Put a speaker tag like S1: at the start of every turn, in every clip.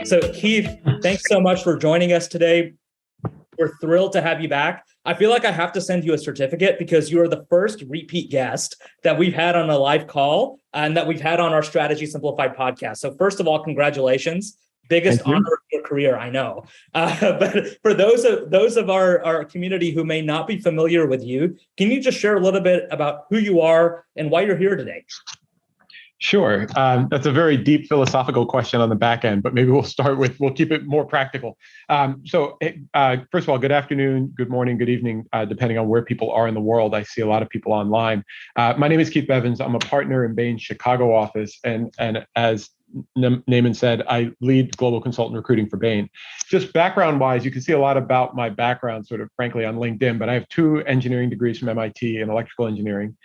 S1: So Keith, thanks so much for joining us today. We're thrilled to have you back. I feel like I have to send you a certificate because you are the first repeat guest that we've had on a live call and that we've had on our Strategy Simplified podcast. So first of all, congratulations. Biggest honor of your career, I know. But for those of our community who may not be familiar with you, can you just share a little bit about who you are and why you're here today?
S2: Sure. That's a very deep philosophical question on the back end, but maybe we'll keep it more practical. First of all, good afternoon, good morning, good evening, depending on where people are in the world. I see a lot of people online. My name is Keith Bevans. I'm a partner in Bain's Chicago office. And as Naaman said, I lead global consultant recruiting for Bain. Just background-wise, you can see a lot about my background, sort of frankly, on LinkedIn, but I have 2 engineering degrees from MIT in electrical engineering.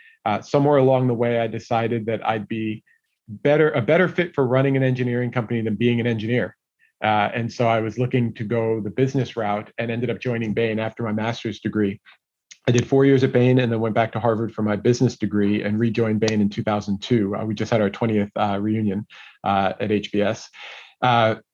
S2: Somewhere along the way, I decided that I'd be a better fit for running an engineering company than being an engineer. And so I was looking to go the business route and ended up joining Bain after my master's degree. I did 4 years at Bain and then went back to Harvard for my business degree and rejoined Bain in 2002. We just had our 20th reunion at HBS.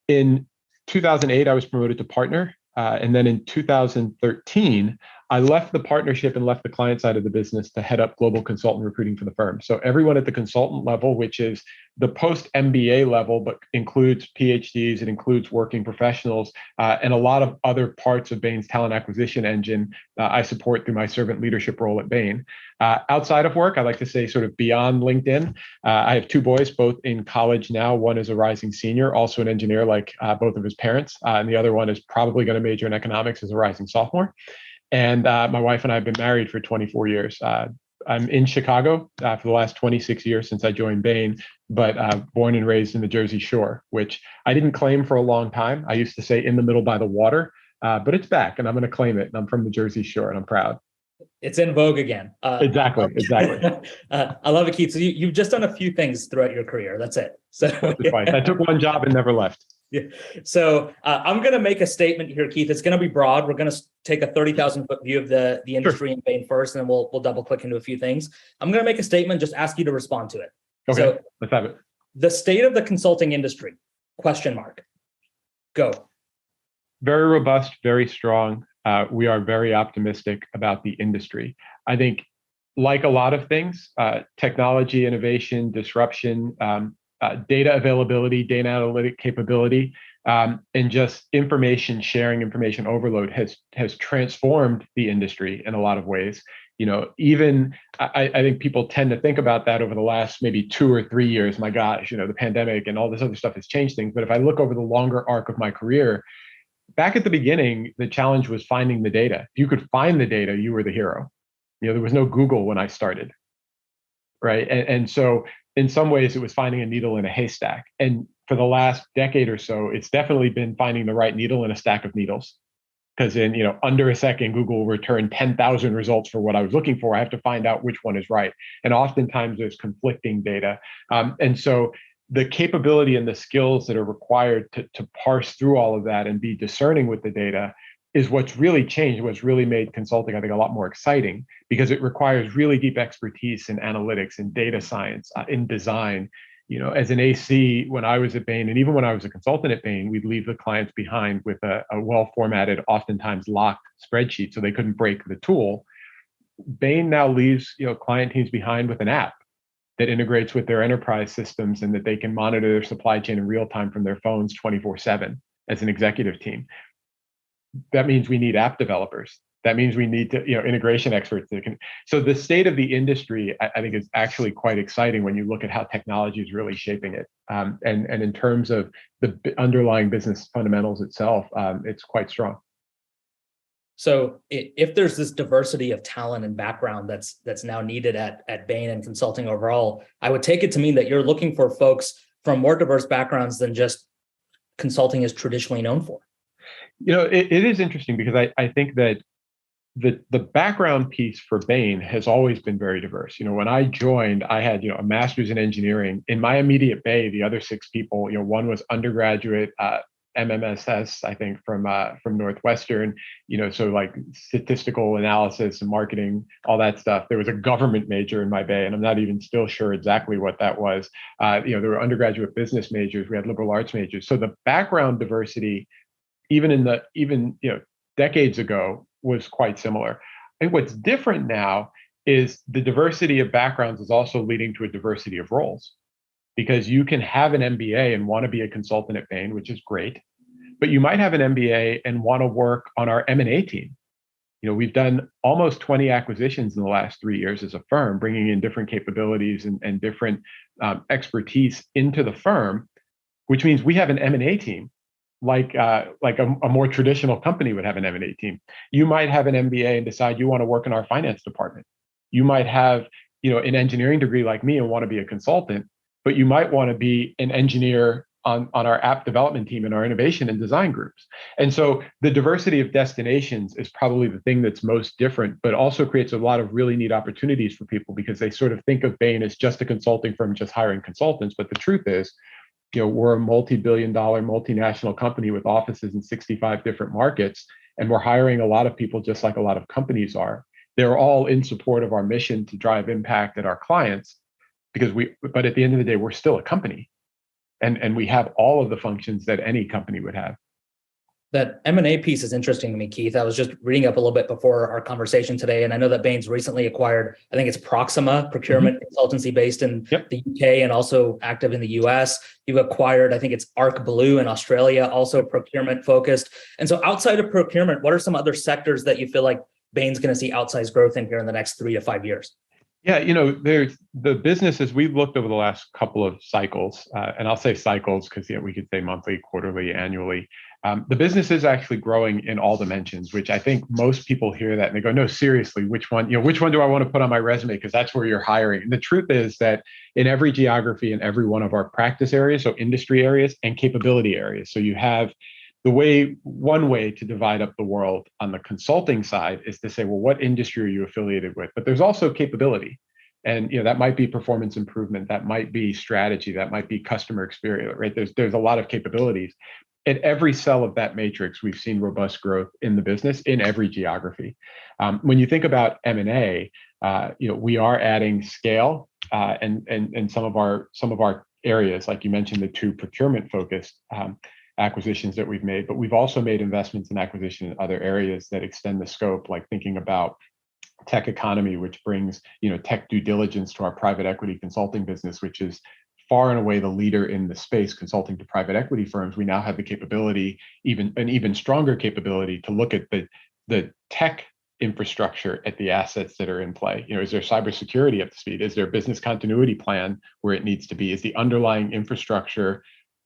S2: In 2008, I was promoted to partner. And then in 2013, I left the partnership and left the client side of the business to head up global consultant recruiting for the firm. So everyone at the consultant level, which is the post-MBA level, but includes PhDs, it includes working professionals, and a lot of other parts of Bain's talent acquisition engine, I support through my servant leadership role at Bain. Outside of work, I like to say sort of beyond LinkedIn, I have 2 boys, both in college now. One is a rising senior, also an engineer like both of his parents, and the other one is probably going to major in economics as a rising sophomore. And my wife and I have been married for 24 years. I'm in Chicago for the last 26 years since I joined Bain, but born and raised in the Jersey Shore, which I didn't claim for a long time. I used to say in the middle by the water, but it's back and I'm going to claim it. And I'm from the Jersey Shore and I'm proud.
S1: It's in vogue again.
S2: Exactly.
S1: I love it, Keith. So you've just done a few things throughout your career. That's it. So
S2: I took one job and never left.
S1: Yeah. So I'm going to make a statement here, Keith. It's going to be broad. We're going to take a 30,000 foot view of the industry in Bain first, and then we'll double click into a few things. I'm going to make a statement, just ask you to respond to it.
S2: Okay, so let's have it.
S1: The state of the consulting industry, ? Go.
S2: Very robust, very strong. We are very optimistic about the industry. I think like a lot of things, technology, innovation, disruption, data availability, data analytic capability, and just information sharing, information overload has transformed the industry in a lot of ways. You know, even I think people tend to think about that over the last maybe 2 or 3 years. My gosh, you know, the pandemic and all this other stuff has changed things. But if I look over the longer arc of my career, back at the beginning, the challenge was finding the data. If you could find the data, you were the hero. You know, there was no Google when I started, right? And so in some ways, it was finding a needle in a haystack. And for the last decade or so, it's definitely been finding the right needle in a stack of needles. Because in under a second, Google will return 10,000 results for what I was looking for. I have to find out which one is right. And oftentimes there's conflicting data. And so the capability and the skills that are required to parse through all of that and be discerning with the data is what's really changed, what's really made consulting, I think, a lot more exciting, because it requires really deep expertise in analytics and data science, in design. You know, as an AC, when I was at Bain, and even when I was a consultant at Bain, we'd leave the clients behind with a well-formatted, oftentimes locked spreadsheet so they couldn't break the tool. Bain now leaves client teams behind with an app that integrates with their enterprise systems and that they can monitor their supply chain in real time from their phones 24/7 as an executive team. That means we need app developers. That means we need to, integration experts that can. So the state of the industry, I think, is actually quite exciting when you look at how technology is really shaping it. And in terms of the underlying business fundamentals itself, it's quite strong.
S1: So if there's this diversity of talent and background that's now needed at Bain and consulting overall, I would take it to mean that you're looking for folks from more diverse backgrounds than just consulting is traditionally known for.
S2: It is interesting because I think that the background piece for Bain has always been very diverse. When I joined, I had a master's in engineering. In my immediate bay, the other 6 people, one was undergraduate MMSS, I think, from Northwestern. So like statistical analysis and marketing, all that stuff. There was a government major in my Bay, and I'm not even still sure exactly what that was. There were undergraduate business majors. We had liberal arts majors. So the background diversity, even decades ago, was quite similar. I think what's different now is the diversity of backgrounds is also leading to a diversity of roles, because you can have an MBA and want to be a consultant at Bain, which is great, but you might have an MBA and want to work on our M&A team. We've done almost 20 acquisitions in the last 3 years as a firm, bringing in different capabilities and different expertise into the firm, which means we have an M&A team like a more traditional company would have an M&A team. You might have an MBA and decide you want to work in our finance department. You might have, an engineering degree like me and want to be a consultant, but you might want to be an engineer on our app development team in our innovation and design groups. And so the diversity of destinations is probably the thing that's most different, but also creates a lot of really neat opportunities for people, because they sort of think of Bain as just a consulting firm, just hiring consultants. But the truth is, we're a multi-billion-dollar multinational company with offices in 65 different markets, and we're hiring a lot of people just like a lot of companies are. They're all in support of our mission to drive impact at our clients, but at the end of the day, we're still a company, and we have all of the functions that any company would have.
S1: That M&A piece is interesting to me, Keith. I was just reading up a little bit before our conversation today, and I know that Bain's recently acquired, I think it's Proxima procurement consultancy based in the UK and also active in the US. You've acquired, I think it's Arc Blue in Australia, also procurement focused. And so outside of procurement, what are some other sectors that you feel like Bain's going to see outsized growth in here in the next 3 to 5 years?
S2: Yeah, there's the businesses we've looked over the last couple of cycles, and I'll say cycles because we could say monthly, quarterly, annually. The business is actually growing in all dimensions, which I think most people hear that and they go, "No, seriously, which one do I want to put on my resume? Because that's where you're hiring." And the truth is that in every geography, in every one of our practice areas, so industry areas and capability areas, so you have one way to divide up the world on the consulting side is to say, well, what industry are you affiliated with? But there's also capability. And that might be performance improvement, that might be strategy, that might be customer experience, right? There's a lot of capabilities. At every cell of that matrix, we've seen robust growth in the business in every geography. When you think about M&A, we are adding scale and some of our areas, like you mentioned, the two procurement-focused acquisitions that we've made, but we've also made investments in acquisition in other areas that extend the scope, like thinking about tech economy, which brings tech due diligence to our private equity consulting business, which is far and away the leader in the space consulting to private equity firms. We now have the capability, even stronger capability, to look at the tech infrastructure at the assets that are in play. Is there cybersecurity up to speed? Is there a business continuity plan where it needs to be? Is the underlying infrastructure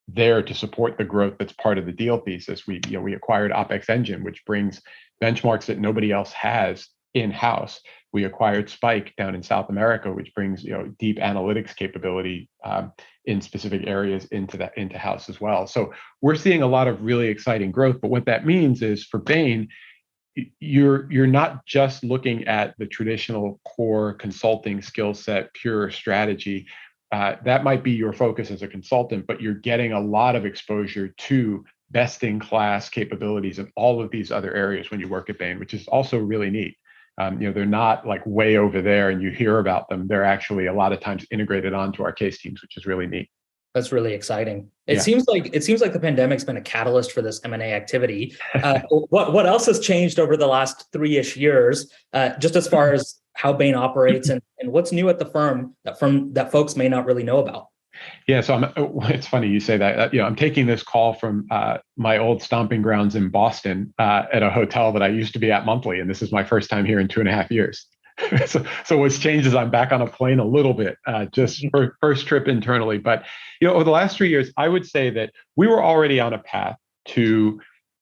S2: there to support the growth that's part of the deal thesis? We acquired OpEx Engine, which brings benchmarks that nobody else has in-house. We acquired Spike down in South America, which brings deep analytics capability in specific areas into house as well. So we're seeing a lot of really exciting growth. But what that means is for Bain, you're not just looking at the traditional core consulting skill set, pure strategy. That might be your focus as a consultant, but you're getting a lot of exposure to best-in-class capabilities in all of these other areas when you work at Bain, which is also really neat. They're not like way over there and you hear about them. They're actually a lot of times integrated onto our case teams, which is really neat.
S1: That's really exciting. It seems like the pandemic's been a catalyst for this M&A activity. What else has changed over the last 3-ish years, just as far as how Bain operates and what's new at the firm that folks may not really know about?
S2: Yeah, so it's funny you say that. I'm taking this call from my old stomping grounds in Boston at a hotel that I used to be at monthly, and this is my first time here in 2.5 years. So what's changed is I'm back on a plane a little bit, just for first trip internally. But over the last 3 years, I would say that we were already on a path to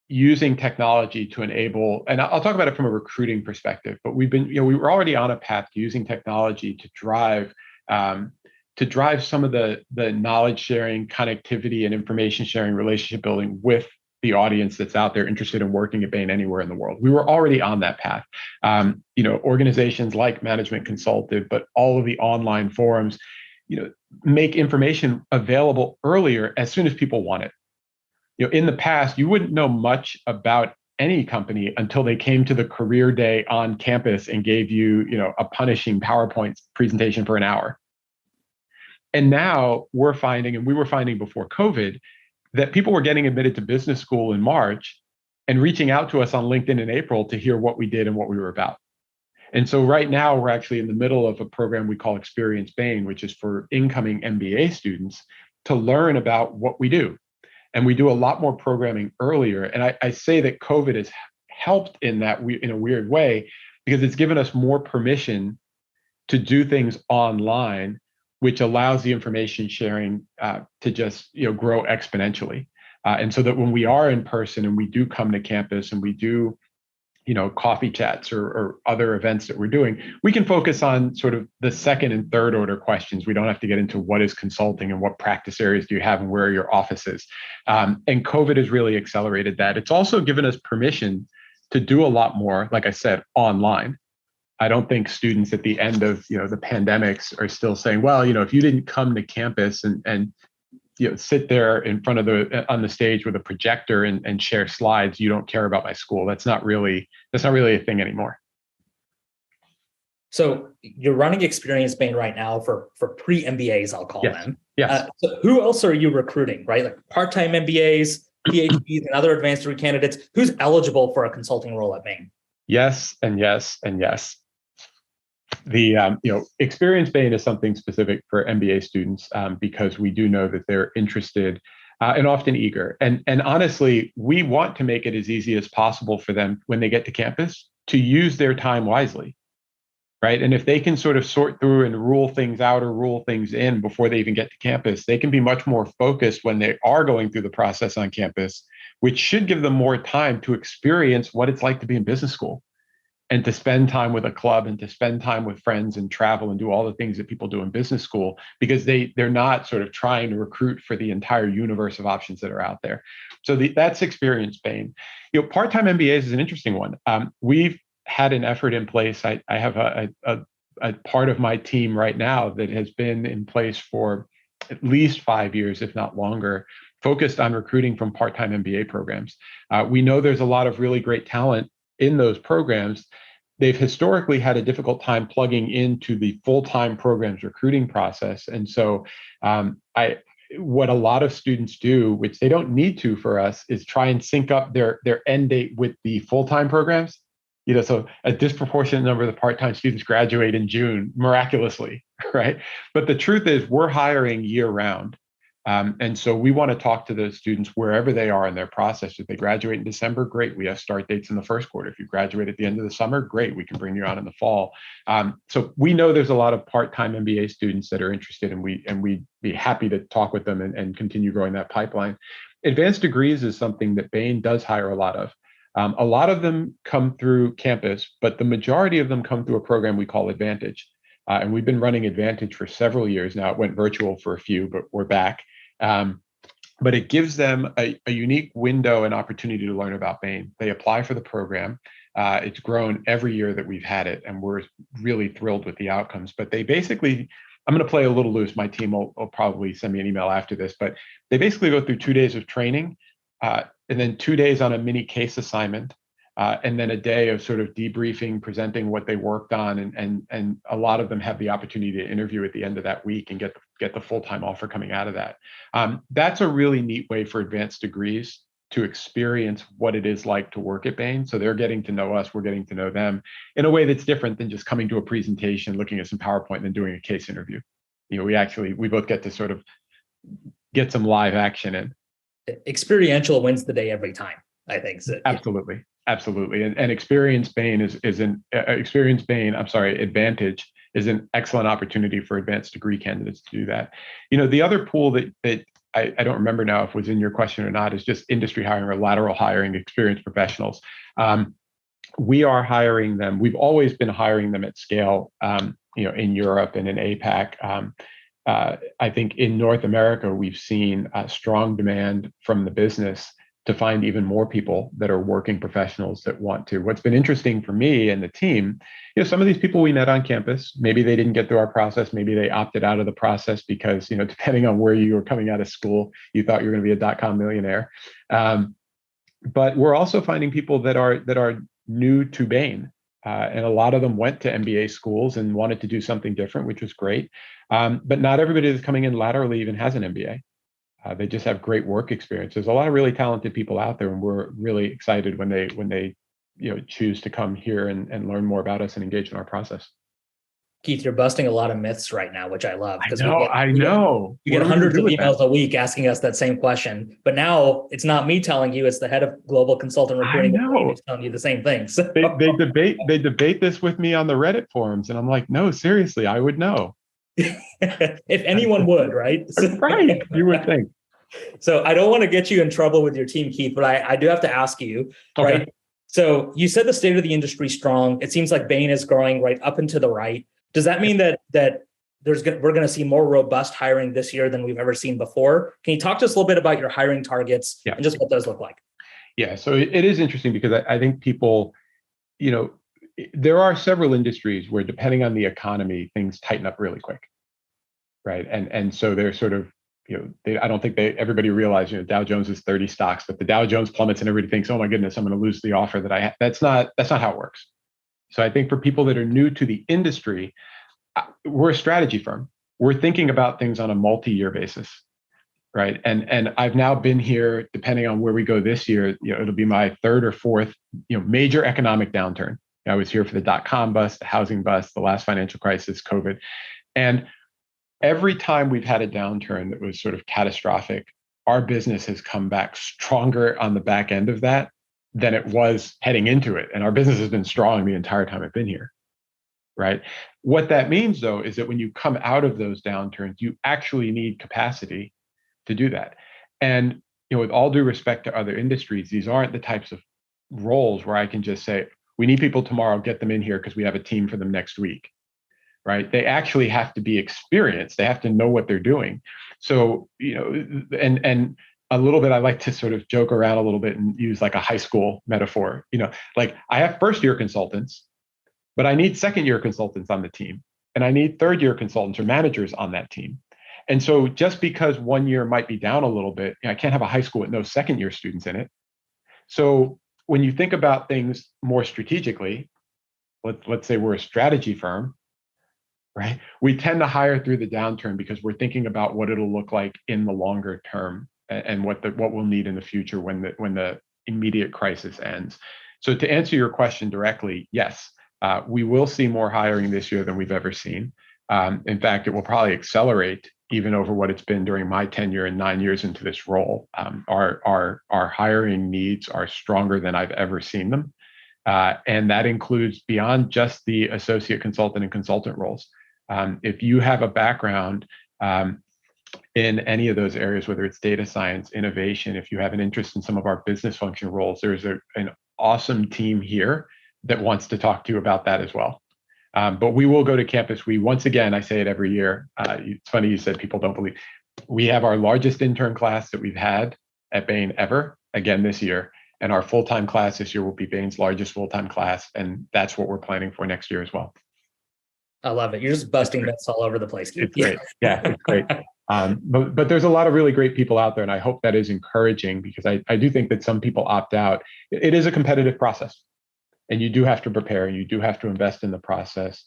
S2: using technology to enable, and I'll talk about it from a recruiting perspective. But we were already on a path to using technology to drive some of the knowledge sharing, connectivity, and information sharing, relationship building with the audience that's out there interested in working at Bain anywhere in the world. We were already on that path. Organizations like Management Consulted, but all of the online forums, make information available earlier as soon as people want it. In the past, you wouldn't know much about any company until they came to the career day on campus and gave you, a punishing PowerPoint presentation for an hour. And now we're finding, and we were finding before COVID, that people were getting admitted to business school in March and reaching out to us on LinkedIn in April to hear what we did and what we were about. And so right now we're actually in the middle of a program we call Experience Bain, which is for incoming MBA students to learn about what we do. And we do a lot more programming earlier. And I say that COVID has helped in a weird way, because it's given us more permission to do things online, which allows the information sharing to just grow exponentially. And so that when we are in person and we do come to campus and we do coffee chats or other events that we're doing, we can focus on sort of the second and third order questions. We don't have to get into what is consulting and what practice areas do you have and where are your offices. And COVID has really accelerated that. It's also given us permission to do a lot more, like I said, online. I don't think students at the end of the pandemics are still saying, well, if you didn't come to campus and sit there in front of on the stage with a projector and share slides, you don't care about my school. That's not really a thing anymore.
S1: So you're running Experience Bain right now for pre-MBAs, I'll call them.
S2: Yes.
S1: So who else are you recruiting, right? Like part-time MBAs, PhDs, and other advanced degree candidates. Who's eligible for a consulting role at Bain?
S2: Yes, and yes, and yes. The Experience Bain is something specific for MBA students because we do know that they're interested and often eager. And honestly, we want to make it as easy as possible for them when they get to campus to use their time wisely, right? And if they can sort of sort through and rule things out or rule things in before they even get to campus, they can be much more focused when they are going through the process on campus, which should give them more time to experience what it's like to be in business school, and to spend time with a club and to spend time with friends and travel and do all the things that people do in business school, because they're not sort of trying to recruit for the entire universe of options that are out there. So that's Experience Bain. Part-time MBAs is an interesting one. We've had an effort in place. I have a part of my team right now that has been in place for at least 5 years, if not longer, focused on recruiting from part-time MBA programs. We know there's a lot of really great talent in those programs. They've historically had a difficult time plugging into the full-time programs recruiting process. And so what a lot of students do, which they don't need to for us, is try and sync up their end date with the full-time programs. So a disproportionate number of the part-time students graduate in June, miraculously, right? But the truth is we're hiring year-round. And so we want to talk to those students wherever they are in their process. If they graduate in December, great. We have start dates in the first quarter. If you graduate at the end of the summer, great. We can bring you on in the fall. So we know there's a lot of part-time MBA students that are interested, and we'd be happy to talk with them and continue growing that pipeline. Advanced degrees is something that Bain does hire a lot of. A lot of them come through campus, but the majority of them come through a program we call Advantage. And we've been running Advantage for several years now. It went virtual for a few, but we're back. But it gives them a unique window and opportunity to learn about Bain. They apply for the program. It's grown every year that we've had it, and we're really thrilled with the outcomes. But they basically, I'm going to play a little loose. My team will probably send me an email after this, but they basically go through 2 days of training, and then 2 days on a mini case assignment, and then a day of sort of debriefing, presenting what they worked on, and a lot of them have the opportunity to interview at the end of that week and get the full-time offer coming out of that. That's a really neat way for advanced degrees to experience what it is like to work at Bain. So they're getting to know us, we're getting to know them in a way that's different than just coming to a presentation, looking at some PowerPoint, and then doing a case interview. We both get to sort of get some live action in.
S1: Experiential wins the day every time, I think. So,
S2: absolutely. And Experience Bain Advantage is an excellent opportunity for advanced degree candidates to do that. The other pool that I don't remember now if it was in your question or not is just industry hiring or lateral hiring experienced professionals. We are hiring them. We've always been hiring them at scale, in Europe and in APAC. I think in North America, we've seen strong demand from the business to find even more people that are working professionals that want to. What's been interesting for me and the team, some of these people we met on campus, maybe they didn't get through our process, maybe they opted out of the process because, depending on where you were coming out of school, you thought you were going to be a .com millionaire. But we're also finding people that are new to Bain. And a lot of them went to MBA schools and wanted to do something different, which was great. But not everybody that's coming in laterally even has an MBA. They just have great work experience. There's a lot of really talented people out there, and we're really excited when they choose to come here and learn more about us and engage in our process.
S1: Keith, you're busting a lot of myths right now, which I love.
S2: I know.
S1: You get hundreds of emails a week asking us that same question, but now it's not me telling you; it's the head of global consultant recruiting who's telling you the same things. So.
S2: They debate this with me on the Reddit forums, and I'm like, no, seriously, I would know.
S1: If anyone would, right?
S2: Right, you would think.
S1: So I don't want to get you in trouble with your team, Keith, but I do have to ask you,
S2: okay.
S1: Right? So you said the state of the industry strong. It seems like Bain is growing right up and to the right. Does that mean that we're going to see more robust hiring this year than we've ever seen before? Can you talk to us a little bit about your hiring targets and just what those look like?
S2: Yeah, so it is interesting because I think people, there are several industries where, depending on the economy, things tighten up really quick, right? And so they're sort of, I don't think everybody realizes, Dow Jones is 30 stocks, but the Dow Jones plummets and everybody thinks, oh my goodness, I'm going to lose the offer that I have. That's not how it works. So I think for people that are new to the industry, we're a strategy firm. We're thinking about things on a multi-year basis, right? And I've now been here, depending on where we go this year, it'll be my third or fourth, major economic downturn. I was here for the .com bust, the housing bust, the last financial crisis, COVID. And every time we've had a downturn that was sort of catastrophic, our business has come back stronger on the back end of that than it was heading into it. And our business has been strong the entire time I've been here, right? What that means, though, is that when you come out of those downturns, you actually need capacity to do that. And with all due respect to other industries, these aren't the types of roles where I can just say, we need people tomorrow, get them in here because we have a team for them next week, right? They actually have to be experienced. They have to know what they're doing. So, and a little bit, I like to sort of joke around a little bit and use like a high school metaphor, like I have first-year consultants, but I need second-year consultants on the team, and I need third-year consultants or managers on that team. And so just because 1 year might be down a little bit, I can't have a high school with no second-year students in it. So when you think about things more strategically, let's say we're a strategy firm, right? We tend to hire through the downturn because we're thinking about what it'll look like in the longer term and what we'll need in the future when the immediate crisis ends. So to answer your question directly, yes, we will see more hiring this year than we've ever seen. In fact, it will probably accelerate even over what it's been during my tenure and 9 years into this role. Our hiring needs are stronger than I've ever seen them. And that includes beyond just the associate consultant and consultant roles. If you have a background in any of those areas, whether it's data science, innovation, if you have an interest in some of our business function roles, there's an awesome team here that wants to talk to you about that as well. But we will go to campus. Once again, I say it every year. It's funny you said people don't believe. We have our largest intern class that we've had at Bain ever, again this year. And our full-time class this year will be Bain's largest full-time class. And that's what we're planning for next year as well.
S1: I love it. You're just busting myths all over the place.
S2: It's great. Yeah, it's great. But there's a lot of really great people out there. And I hope that is encouraging because I do think that some people opt out. It is a competitive process. And you do have to prepare, and you do have to invest in the process,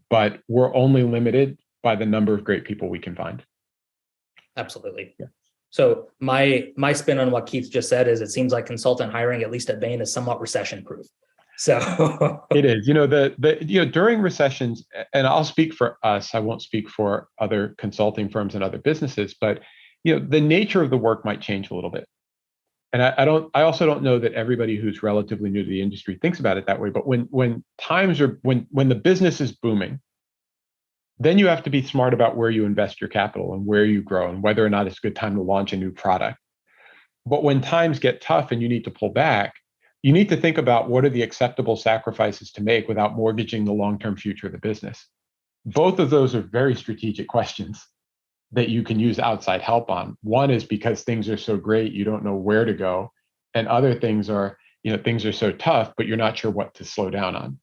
S2: but we're only limited by the number of great people we can find.
S1: Absolutely.
S2: Yeah.
S1: So my spin on what Keith just said is it seems like consultant hiring, at least at Bain, is somewhat recession proof. So
S2: it is, during recessions, and I'll speak for us, I won't speak for other consulting firms and other businesses, but the nature of the work might change a little bit. And I also don't know that everybody who's relatively new to the industry thinks about it that way. But when the business is booming, then you have to be smart about where you invest your capital and where you grow and whether or not it's a good time to launch a new product. But when times get tough and you need to pull back, you need to think about what are the acceptable sacrifices to make without mortgaging the long-term future of the business. Both of those are very strategic questions that you can use outside help on. One is because things are so great, you don't know where to go. And other things are, things are so tough, but you're not sure what to slow down on.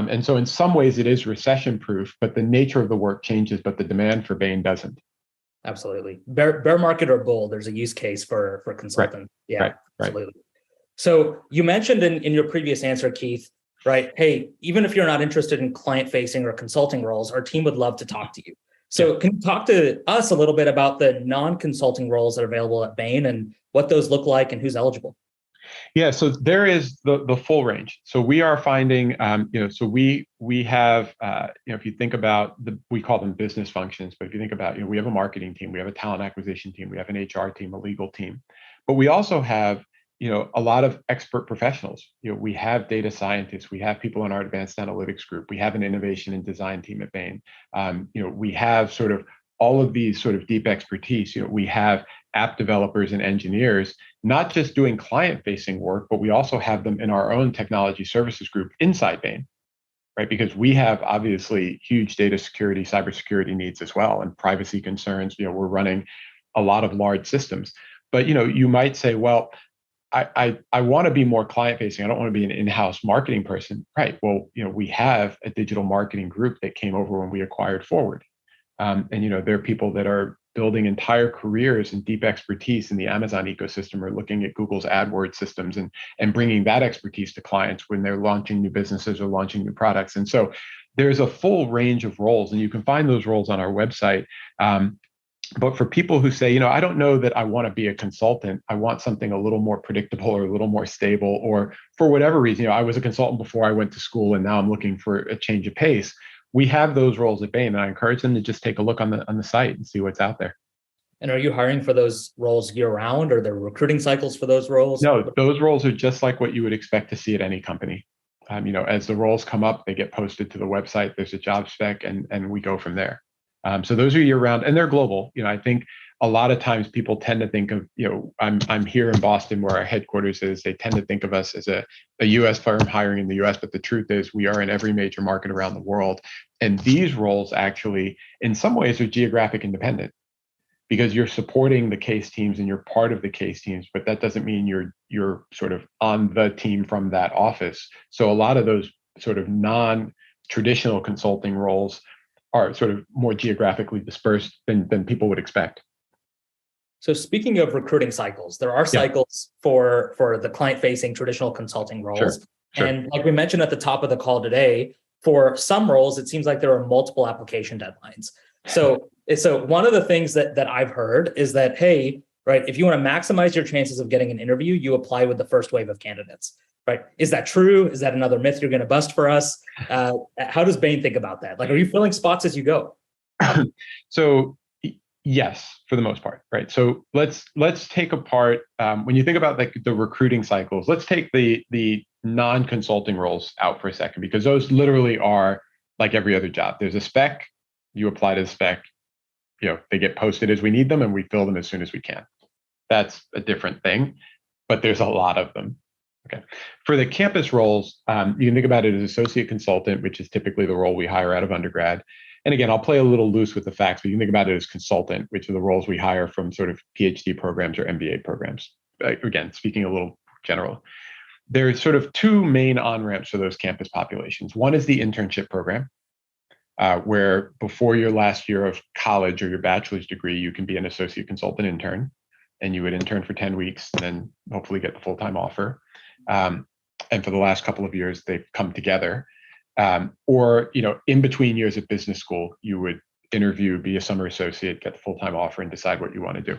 S2: And so in some ways it is recession proof, but the nature of the work changes, but the demand for Bain doesn't.
S1: Absolutely. Bear market or bull, there's a use case for consultant.
S2: Right.
S1: Yeah,
S2: right.
S1: absolutely. So you mentioned in your previous answer, Keith, right? Hey, even if you're not interested in client-facing or consulting roles, our team would love to talk to you. So can you talk to us a little bit about the non-consulting roles that are available at Bain and what those look like and who's eligible?
S2: Yeah, so there is the full range. So we are finding, so we have, if you think about we call them business functions, but if you think about, we have a marketing team, we have a talent acquisition team, we have an HR team, a legal team, but we also have, a lot of expert professionals. We have data scientists, we have people in our advanced analytics group, we have an innovation and design team at Bain. We have sort of all of these sort of deep expertise. We have app developers and engineers, not just doing client-facing work, but we also have them in our own technology services group inside Bain, right? Because we have obviously huge data security, cybersecurity needs as well, and privacy concerns. We're running a lot of large systems. But you might say, well, I want to be more client-facing. I don't want to be an in-house marketing person, right? Well, we have a digital marketing group that came over when we acquired Forward. And there are people that are building entire careers and deep expertise in the Amazon ecosystem or looking at Google's AdWords systems and bringing that expertise to clients when they're launching new businesses or launching new products. And so there's a full range of roles, and you can find those roles on our website. But for people who say, I don't know that I want to be a consultant, I want something a little more predictable or a little more stable, or for whatever reason, I was a consultant before I went to school and now I'm looking for a change of pace. We have those roles at Bain, and I encourage them to just take a look on the site and see what's out there.
S1: And are you hiring for those roles year round? Or there recruiting cycles for those roles?
S2: No, those roles are just like what you would expect to see at any company. As the roles come up, they get posted to the website. There's a job spec, and we go from there. So those are year round, and they're global. I think a lot of times people tend to think of, I'm here in Boston where our headquarters is. They tend to think of us as a US firm hiring in the US, but the truth is we are in every major market around the world. And these roles actually, in some ways, are geographic independent because you're supporting the case teams and you're part of the case teams, but that doesn't mean you're sort of on the team from that office. So a lot of those sort of non-traditional consulting roles are sort of more geographically dispersed than people would expect.
S1: So speaking of recruiting cycles, there are cycles for the client-facing traditional consulting roles.
S2: Sure.
S1: And like we mentioned at the top of the call today, for some roles, it seems like there are multiple application deadlines. So one of the things that I've heard is that, hey, right, if you want to maximize your chances of getting an interview, you apply with the first wave of candidates. Right? Is that true? Is that another myth you're going to bust for us? How does Bain think about that? Like, are you filling spots as you go?
S2: So yes, for the most part, right? So let's take apart when you think about like the recruiting cycles. Let's take the non-consulting roles out for a second, because those literally are like every other job. There's a spec, you apply to the spec, they get posted as we need them, and we fill them as soon as we can. That's a different thing, but there's a lot of them. Okay. For the campus roles, you can think about it as associate consultant, which is typically the role we hire out of undergrad. And again, I'll play a little loose with the facts, but you can think about it as consultant, which are the roles we hire from sort of PhD programs or MBA programs. Again, speaking a little general. There's sort of two main on-ramps for those campus populations. One is the internship program, where before your last year of college or your bachelor's degree, you can be an associate consultant intern, and you would intern for 10 weeks and then hopefully get the full-time offer. And for the last couple of years, they've come together. Or, in between years of business school, you would interview, be a summer associate, get the full-time offer, and decide what you want to do.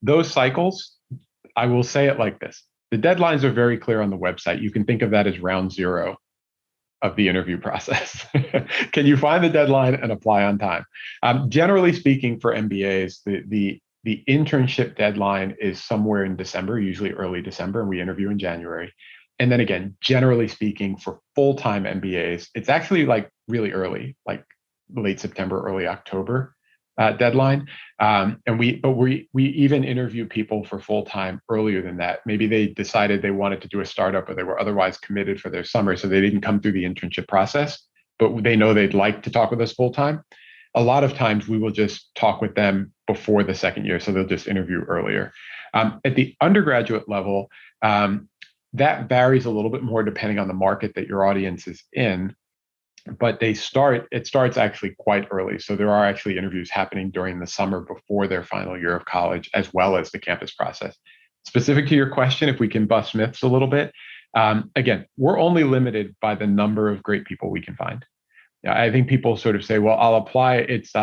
S2: Those cycles, I will say it like this. The deadlines are very clear on the website. You can think of that as round zero of the interview process. Can you find the deadline and apply on time? Generally speaking, for MBAs, the internship deadline is somewhere in December, usually early December, and we interview in January. And then again, generally speaking, for full-time MBAs, it's actually like really early, like late September, early October deadline. And we even interview people for full-time earlier than that. Maybe they decided they wanted to do a startup, or they were otherwise committed for their summer, so they didn't come through the internship process, but they know they'd like to talk with us full-time. A lot of times we will just talk with them before the second year, so they'll just interview earlier. At the undergraduate level, that varies a little bit more depending on the market that your audience is in. But it starts actually quite early. So there are actually interviews happening during the summer before their final year of college, as well as the campus process. Specific to your question, if we can bust myths a little bit, again, we're only limited by the number of great people we can find. I think people sort of say, "Well, I'll apply." It's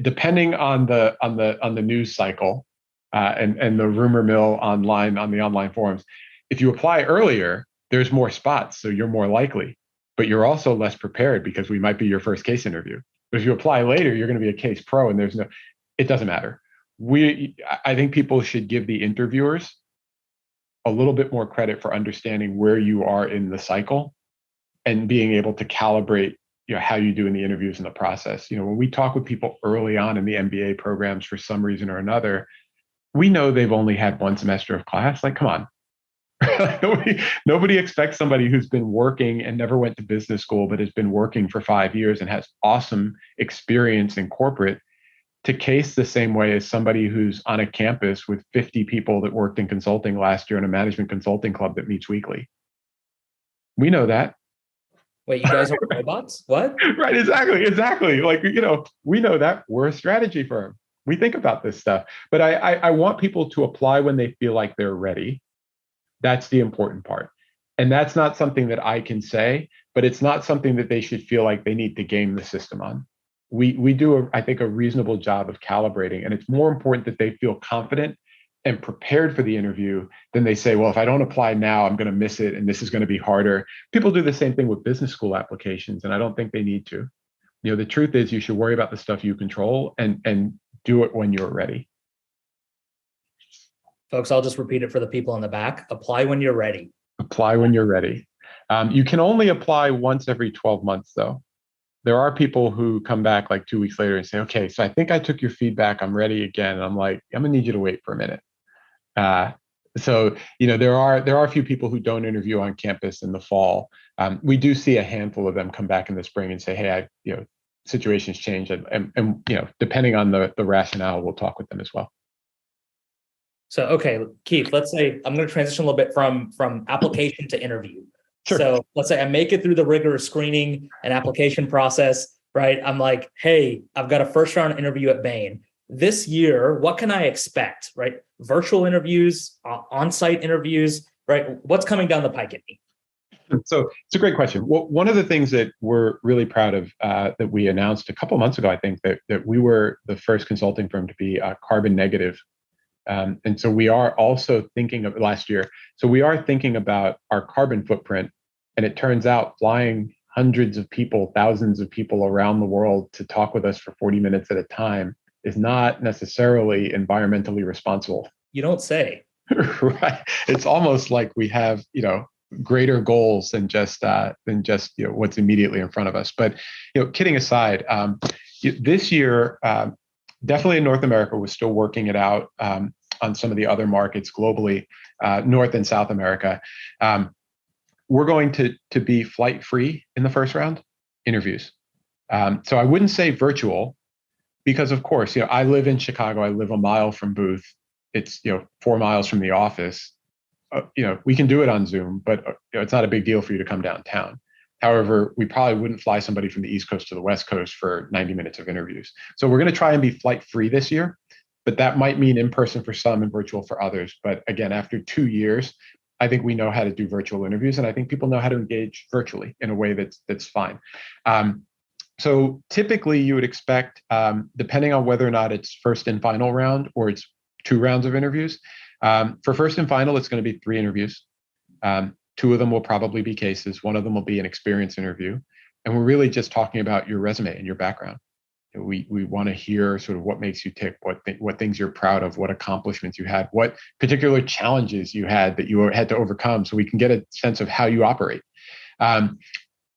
S2: depending on the news cycle and the rumor mill online on the online forums. If you apply earlier, there's more spots, so you're more likely. But you're also less prepared because we might be your first case interview. But if you apply later, you're going to be a case pro, and it doesn't matter. I think people should give the interviewers a little bit more credit for understanding where you are in the cycle and being able to calibrate, how you do in the interviews and the process. When we talk with people early on in the MBA programs for some reason or another, we know they've only had one semester of class. Like, come on. Nobody expects somebody who's been working and never went to business school, but has been working for 5 years and has awesome experience in corporate to case the same way as somebody who's on a campus with 50 people that worked in consulting last year in a management consulting club that meets weekly. We know that.
S1: Wait, you guys are robots? What?
S2: Right, exactly. Like, we know that. We're a strategy firm. We think about this stuff. But I want people to apply when they feel like they're ready. That's the important part. And that's not something that I can say, but it's not something that they should feel like they need to game the system on. We do, I think, a reasonable job of calibrating. And it's more important that they feel confident and prepared for the interview than they say, well, if I don't apply now, I'm going to miss it and this is going to be harder. People do the same thing with business school applications, and I don't think they need to. The truth is you should worry about the stuff you control and do it when you're ready.
S1: Folks, I'll just repeat it for the people in the back. Apply when you're ready.
S2: Apply when you're ready. You can only apply once every 12 months, though. There are people who come back like 2 weeks later and say, okay, so I think I took your feedback. I'm ready again. And I'm like, I'm going to need you to wait for a minute. So there are a few people who don't interview on campus in the fall. We do see a handful of them come back in the spring and say, hey, situations change. And depending on the rationale, we'll talk with them as well.
S1: So, okay, Keith, let's say I'm going to transition a little bit from application to interview.
S2: Sure.
S1: So let's say I make it through the rigorous screening and application process, right? I'm like, hey, I've got a first round interview at Bain. This year, what can I expect, right? Virtual interviews, on-site interviews, right? What's coming down the pike at me?
S2: So it's a great question. Well, one of the things that we're really proud of that we announced a couple of months ago, I think, that we were the first consulting firm to be carbon negative. And so we are also thinking of last year. So we are thinking about our carbon footprint. And it turns out flying hundreds of people, thousands of people around the world to talk with us for 40 minutes at a time is not necessarily environmentally responsible.
S1: You don't say.
S2: Right. It's almost like we have, greater goals than just what's immediately in front of us. But kidding aside, this year, definitely in North America, we're still working it out on some of the other markets globally, North and South America. We're going to be flight free in the first round interviews. So I wouldn't say virtual because, of course, I live in Chicago. I live a mile from Booth. It's 4 miles from the office. We can do it on Zoom, but it's not a big deal for you to come downtown. However, we probably wouldn't fly somebody from the East Coast to the West Coast for 90 minutes of interviews. So we're going to try and be flight free this year, but that might mean in person for some and virtual for others. But again, after 2 years, I think we know how to do virtual interviews, and I think people know how to engage virtually in a way that's fine. So typically you would expect, depending on whether or not it's first and final round or it's 2 rounds of interviews, for first and final, it's going to be 3 interviews. 2 of them will probably be cases. 1 of them will be an experience interview. And we're really just talking about your resume and your background. We want to hear sort of what makes you tick, what things you're proud of, what accomplishments you had, what particular challenges you had that you had to overcome, so we can get a sense of how you operate.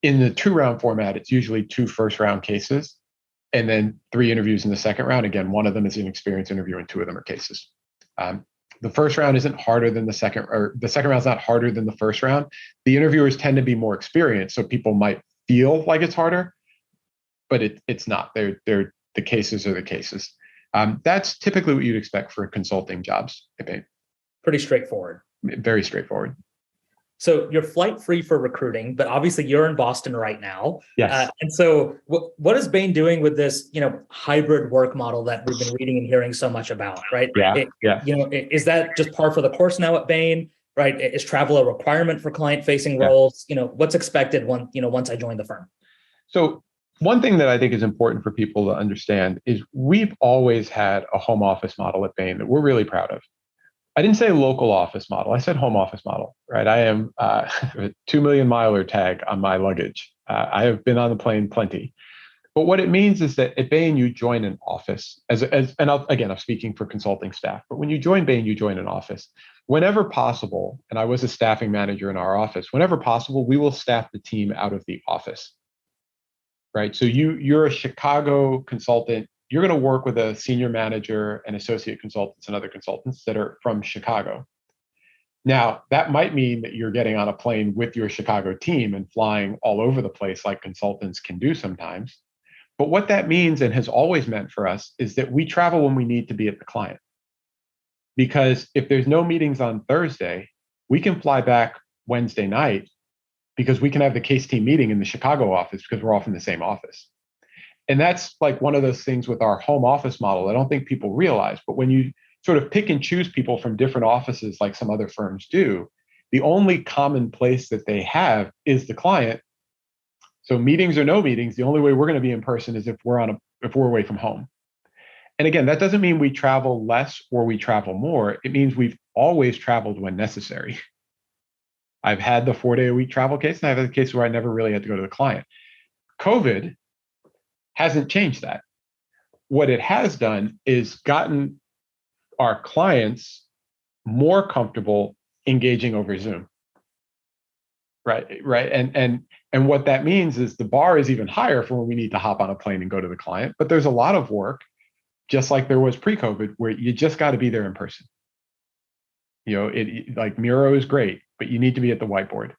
S2: In the 2-round format, it's usually 2 first-round cases and then 3 interviews in the second round. Again, 1 of them is an experience interview and 2 of them are cases. The first round isn't harder than the second, or the second round's not harder than the first round. The interviewers tend to be more experienced, so people might feel like it's harder, but it's not. The cases are the cases. That's typically what you'd expect for consulting jobs at Bain.
S1: Pretty straightforward.
S2: Very straightforward.
S1: So you're flight free for recruiting, but obviously you're in Boston right now.
S2: Yes.
S1: And so what is Bain doing with this, hybrid work model that we've been reading and hearing so much about, right?
S2: Yeah.
S1: Is that just par for the course now at Bain, right? Is travel a requirement for client facing roles? What's expected once I join the firm?
S2: So one thing that I think is important for people to understand is we've always had a home office model at Bain that we're really proud of. I didn't say local office model. I said home office model, right? I am a 2 million miler tag on my luggage. I have been on the plane plenty. But what it means is that at Bain, you join an office I'm speaking for consulting staff, but when you join Bain, you join an office. Whenever possible, and I was a staffing manager in our office, whenever possible, we will staff the team out of the office, right? So you're a Chicago consultant. You're going to work with a senior manager and associate consultants and other consultants that are from Chicago. Now, that might mean that you're getting on a plane with your Chicago team and flying all over the place like consultants can do sometimes. But what that means and has always meant for us is that we travel when we need to be at the client. Because if there's no meetings on Thursday, we can fly back Wednesday night because we can have the case team meeting in the Chicago office because we're all from the same office. And that's like one of those things with our home office model I don't think people realize. But when you sort of pick and choose people from different offices like some other firms do, the only common place that they have is the client. So meetings or no meetings, the only way we're going to be in person is if we're away from home. And again, that doesn't mean we travel less or we travel more. It means we've always traveled when necessary. I've had the 4-day-a-week travel case, and I've had the case where I never really had to go to the client. COVID hasn't changed that. What it has done is gotten our clients more comfortable engaging over Zoom. Right. And what that means is the bar is even higher for when we need to hop on a plane and go to the client. But there's a lot of work, just like there was pre-COVID, where you just got to be there in person. Like Miro is great, but you need to be at the whiteboard,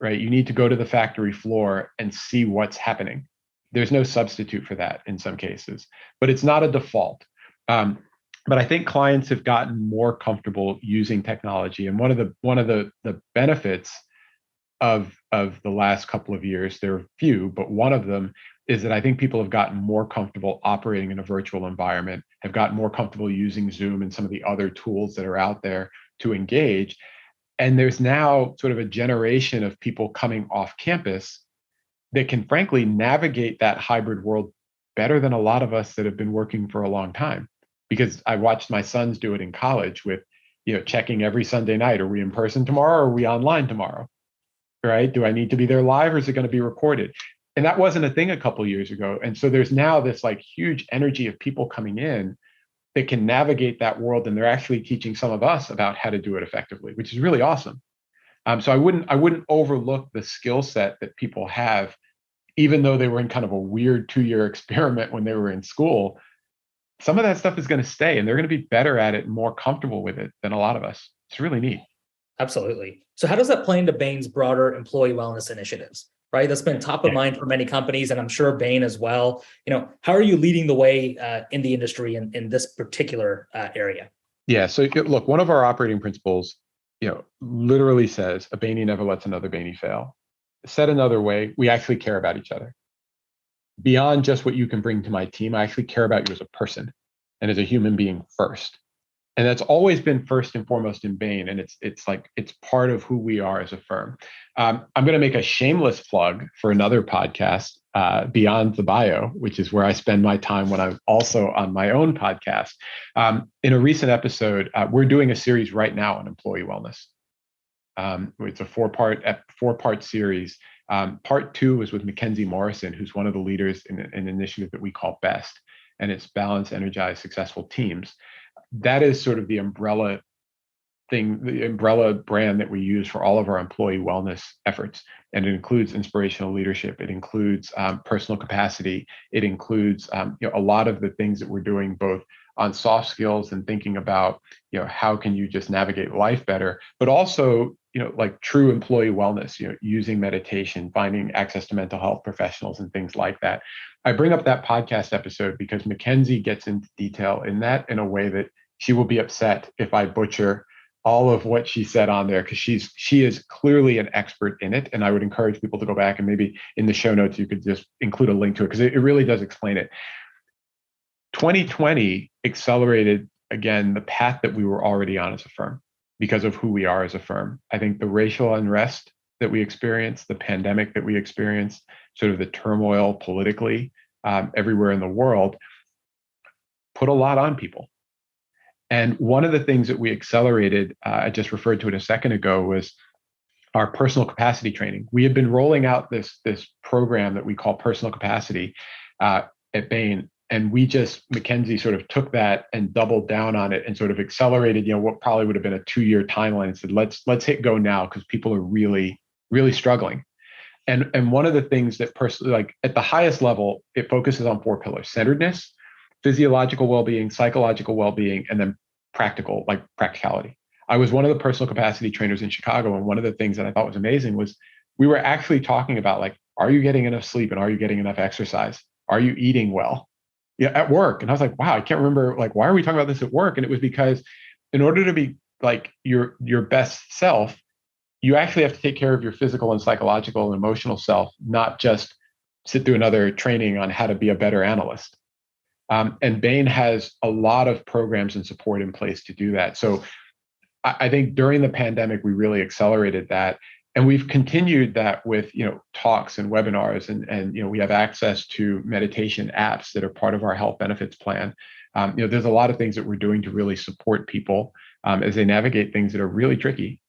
S2: right? You need to go to the factory floor and see what's happening. There's no substitute for that in some cases, but it's not a default. But I think clients have gotten more comfortable using technology. And one of the benefits of the last couple of years, there are few, but one of them is that I think people have gotten more comfortable operating in a virtual environment, have gotten more comfortable using Zoom and some of the other tools that are out there to engage. And there's now sort of a generation of people coming off campus that can frankly navigate that hybrid world better than a lot of us that have been working for a long time. Because I watched my sons do it in college with, checking every Sunday night, are we in person tomorrow or are we online tomorrow? Right? Do I need to be there live or is it going to be recorded? And that wasn't a thing a couple of years ago. And so there's now this like huge energy of people coming in that can navigate that world. And they're actually teaching some of us about how to do it effectively, which is really awesome. So I wouldn't overlook the skill set that people have, even though they were in kind of a weird 2-year experiment when they were in school. Some of that stuff is going to stay and they're going to be better at it and more comfortable with it than a lot of us. It's really neat.
S1: Absolutely. So how does that play into Bain's broader employee wellness initiatives, right? That's been top of mind for many companies, and I'm sure Bain as well. How are you leading the way in the industry in this particular area?
S2: Yeah. So look, one of our operating principles, literally says a Bainey never lets another Bainey fail. Said another way, we actually care about each other. Beyond just what you can bring to my team, I actually care about you as a person and as a human being first. And that's always been first and foremost in Bain. And it's part of who we are as a firm. I'm going to make a shameless plug for another podcast, Beyond the Bio, which is where I spend my time when I'm also on my own podcast. In a recent episode, we're doing a series right now on employee wellness. It's a four-part series. Part 2 was with Mackenzie Morrison, who's one of the leaders in an initiative that we call BEST, and it's Balance, Energize, Successful Teams. That is sort of the umbrella brand that we use for all of our employee wellness efforts. And it includes inspirational leadership. It includes personal capacity. It includes a lot of the things that we're doing both on soft skills and thinking about, how can you just navigate life better, but also, like true employee wellness, using meditation, finding access to mental health professionals and things like that. I bring up that podcast episode because Mackenzie gets into detail in that in a way that she will be upset if I butcher all of what she said on there, because she is clearly an expert in it. And I would encourage people to go back, and maybe in the show notes you could just include a link to it, because it really does explain it. 2020 accelerated again the path that we were already on as a firm because of who we are as a firm. I think the racial unrest that we experienced, the pandemic that we experienced, sort of the turmoil politically everywhere in the world, put a lot on people. And one of the things that we accelerated, I just referred to it a second ago, was our personal capacity training. We had been rolling out this program that we call personal capacity at Bain. And Mackenzie sort of took that and doubled down on it and sort of accelerated, what probably would have been a 2-year timeline, and said, let's hit go now, because people are really, really struggling. And one of the things that personally, like at the highest level, it focuses on 4 pillars: centeredness, physiological well-being, psychological well-being, and then practicality. I was one of the personal capacity trainers in Chicago, and one of the things that I thought was amazing was we were actually talking about, like, are you getting enough sleep, and are you getting enough exercise? Are you eating well? At work. And I was like, wow, I can't remember, like, why are we talking about this at work? And it was because in order to be like your best self, you actually have to take care of your physical and psychological and emotional self, not just sit through another training on how to be a better analyst. And Bain has a lot of programs and support in place to do that. So I think during the pandemic, we really accelerated that. And we've continued that with, talks and webinars, and we have access to meditation apps that are part of our health benefits plan. There's a lot of things that we're doing to really support people as they navigate things that are really tricky,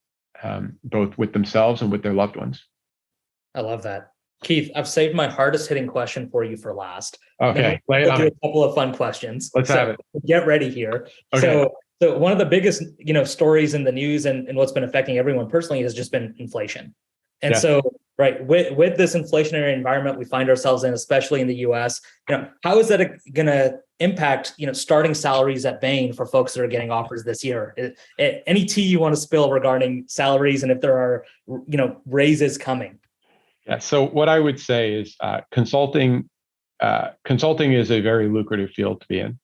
S2: both with themselves and with their loved ones.
S1: I love that. Keith, I've saved my hardest hitting question for you for last.
S2: Okay, lay it on
S1: do
S2: it.
S1: a couple of fun questions.
S2: Let's have it.
S1: Get ready here.
S2: Okay.
S1: So one of the biggest, stories in the news and what's been affecting everyone personally has just been inflation. And so, right, with this inflationary environment we find ourselves in, especially in the US, how is that going to impact, starting salaries at Bain for folks that are getting offers this year? Any tea you want to spill regarding salaries, and if there are, raises coming?
S2: Yeah. So what I would say is consulting is a very lucrative field to be in.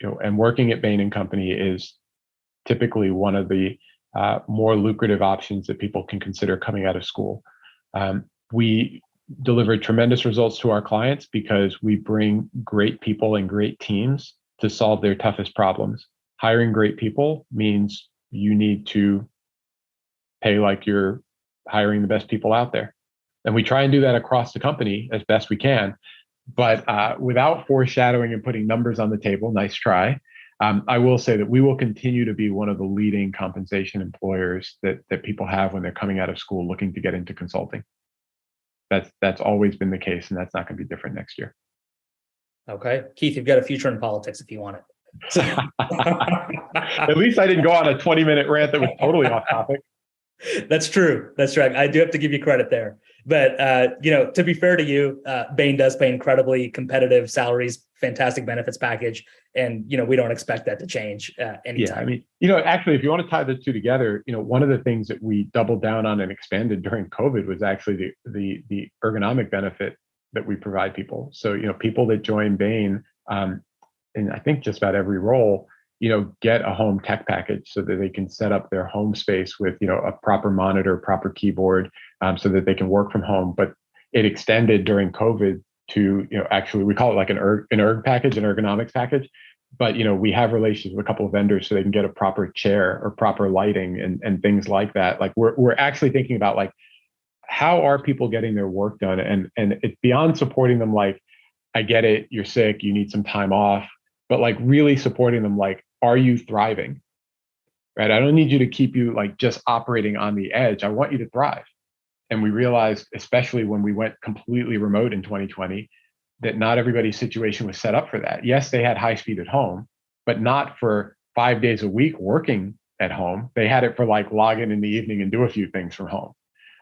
S2: And working at Bain & Company is typically one of the more lucrative options that people can consider coming out of school. We deliver tremendous results to our clients because we bring great people and great teams to solve their toughest problems. Hiring great people means you need to pay like you're hiring the best people out there. And we try and do that across the company as best we can. But without foreshadowing and putting numbers on the table, nice try, I will say that we will continue to be one of the leading compensation employers that people have when they're coming out of school looking to get into consulting. That's always been the case, and that's not going to be different next year.
S1: Okay. Keith, you've got a future in politics if you want it.
S2: At least I didn't go on a 20-minute rant that was totally off topic.
S1: That's true. That's right. I do have to give you credit there. But, to be fair to you, Bain does pay incredibly competitive salaries, fantastic benefits package. And, we don't expect that to change anytime.
S2: Yeah, actually, if you want to tie the two together, one of the things that we doubled down on and expanded during COVID was actually the ergonomic benefit that we provide people. So, people that join Bain, in I think just about every role, get a home tech package so that they can set up their home space with, a proper monitor, proper keyboard, so that they can work from home. But it extended during COVID to, actually we call it like an erg package, an ergonomics package. But, we have relations with a couple of vendors so they can get a proper chair or proper lighting and things like that. Like we're actually thinking about, like, how are people getting their work done? And it's beyond supporting them. Like, I get it, you're sick, you need some time off, but like really supporting them, like, are you thriving? Right? I don't need you to keep you like just operating on the edge. I want you to thrive. And we realized, especially when we went completely remote in 2020, that not everybody's situation was set up for that. Yes, they had high speed at home, but not for 5 days a week working at home. They had it for like log in the evening and do a few things from home.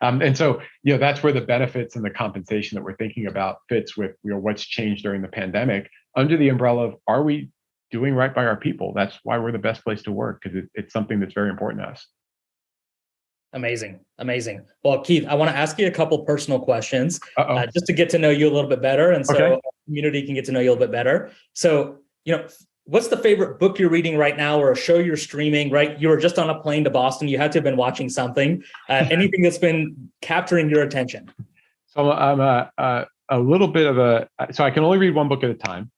S2: And so, that's where the benefits and the compensation that we're thinking about fits with, what's changed during the pandemic under the umbrella of, are we doing right by our people? That's why we're the best place to work, because it's something that's very important to us.
S1: Amazing. Amazing. Well, Keith, I want to ask you a couple personal questions
S2: Uh-oh.
S1: just to get to know you a little bit better. And so
S2: Okay.
S1: our community can get to know you a little bit better. So, what's the favorite book you're reading right now or a show you're streaming, right? You were just on a plane to Boston. You had to have been watching something, anything that's been capturing your attention.
S2: So I'm a little bit of so I can only read one book at a time.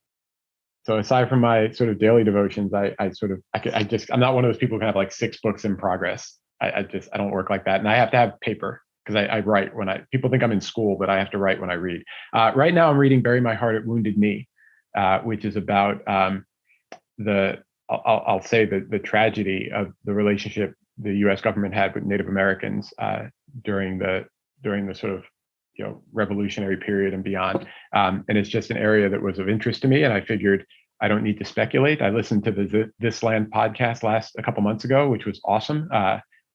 S2: So aside from my sort of daily devotions, I'm not one of those people who can have like 6 books in progress. I don't work like that. And I have to have paper because I write people think I'm in school, but I have to write when I read. Right now I'm reading Bury My Heart at Wounded Knee, which is about I'll say the tragedy of the relationship the U.S. government had with Native Americans during the sort of revolutionary period and beyond. And it's just an area that was of interest to me. And I figured I don't need to speculate. I listened to the This Land podcast a couple months ago, which was awesome.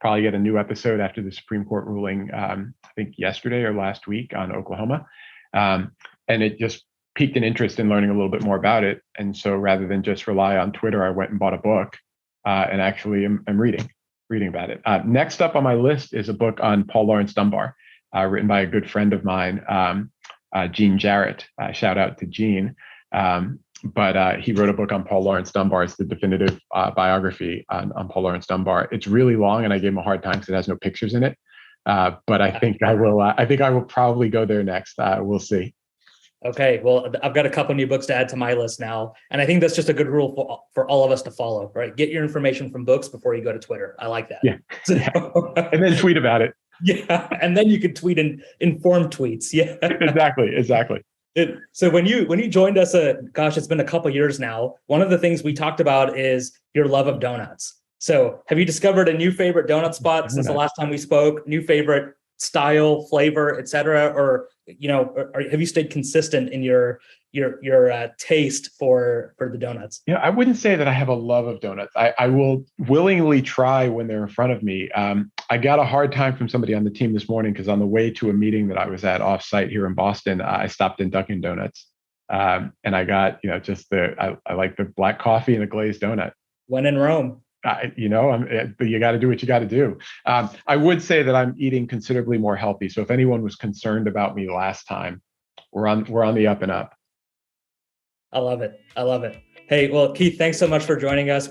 S2: Probably get a new episode after the Supreme Court ruling, I think yesterday or last week on Oklahoma. And it just piqued an interest in learning a little bit more about it. And so rather than just rely on Twitter, I went and bought a book and actually am reading about it. Next up on my list is a book on Paul Laurence Dunbar, written by a good friend of mine, Gene Jarrett. Shout out to Gene. But he wrote a book on Paul Laurence Dunbar. It's the definitive biography on Paul Laurence Dunbar. It's really long, and I gave him a hard time because it has no pictures in it. But I think I will probably go there next. We'll see.
S1: Okay, well, I've got a couple new books to add to my list now, and I think that's just a good rule for all of us to follow. Right, get your information from books before you go to Twitter. I like that.
S2: Yeah, and then tweet about it.
S1: Yeah, and then you could tweet informed tweets. Yeah,
S2: exactly.
S1: So when you joined us, it's been a couple of years now. One of the things we talked about is your love of donuts. So have you discovered a new favorite donut spot since the last time we spoke? New favorite style, flavor, et cetera, or have you stayed consistent in your taste for the donuts?
S2: I wouldn't say that I have a love of donuts. I will willingly try when they're in front of me. I got a hard time from somebody on the team this morning because on the way to a meeting that I was at offsite here in Boston, I stopped in Dunkin' Donuts, and I got I like the black coffee and a glazed donut.
S1: When in Rome.
S2: But you got to do what you got to do. I would say that I'm eating considerably more healthy. So if anyone was concerned about me last time, we're on the up and up.
S1: I love it. Hey, well, Keith, thanks so much for joining us.